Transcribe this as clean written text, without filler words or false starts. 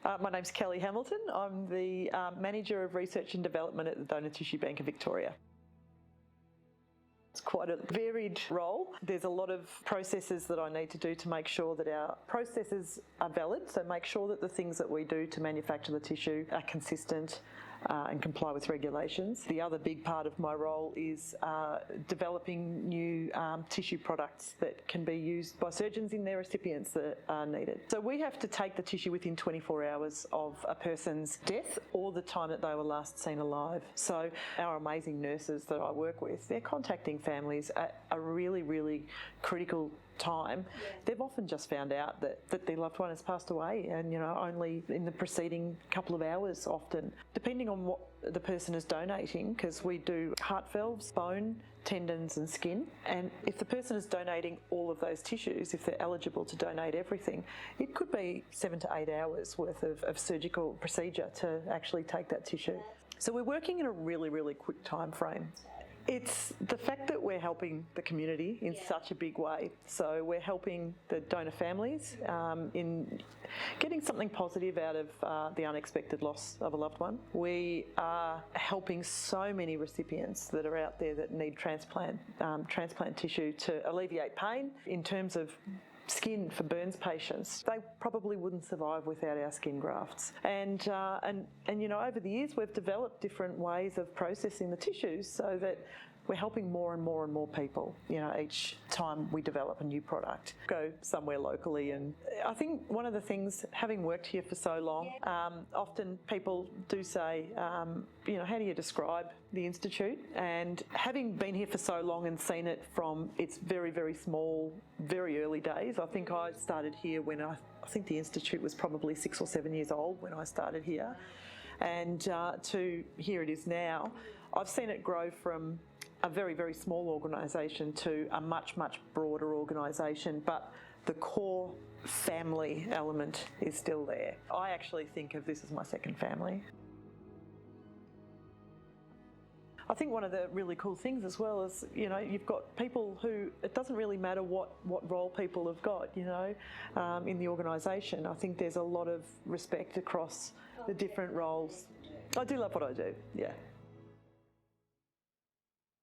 My name's Kellie Hamilton. I'm the Manager of Research and Development at the Donor Tissue Bank of Victoria. It's quite a varied role. There's a lot of processes that I need to do to make sure that our processes are valid, so make sure that the things that we do to manufacture the tissue are consistent and comply with regulations. The other big part of my role is developing new tissue products that can be used by surgeons in their recipients that are needed. So we have to take the tissue within 24 hours of a person's death or the time that they were last seen alive. So our amazing nurses that I work with, they're contacting families at a really, really critical time. They've often just found out that their loved one has passed away, and only in the preceding couple of hours often, depending on what the person is donating, because we do heart valves, bone, tendons and skin, and if the person is donating all of those tissues, if they're eligible to donate everything, it could be 7 to 8 hours worth of surgical procedure to actually take that tissue. So we're working in a really, really quick time frame. It's the fact that we're helping the community in such a big way. So we're helping the donor families in getting something positive out of the unexpected loss of a loved one. We are helping so many recipients that are out there that need transplant tissue to alleviate pain. In terms of skin for burns patients, they probably wouldn't survive without our skin grafts. And over the years we've developed different ways of processing the tissues so that we're helping more and more and more people, each time we develop a new product. Go somewhere locally, and I think one of the things, having worked here for so long, often people do say, how do you describe the Institute? And having been here for so long and seen it from its very, very small, very early days, I think I started here when I think the Institute was probably 6 or 7 years old when I started here. And to here it is now, I've seen it grow from a very, very small organisation to a much, much broader organisation, but the core family element is still there. I actually think of this as my second family. I think one of the really cool things as well is, you've got people who, it doesn't really matter what role people have got, in the organisation. I think there's a lot of respect across the different roles. I do love what I do, yeah.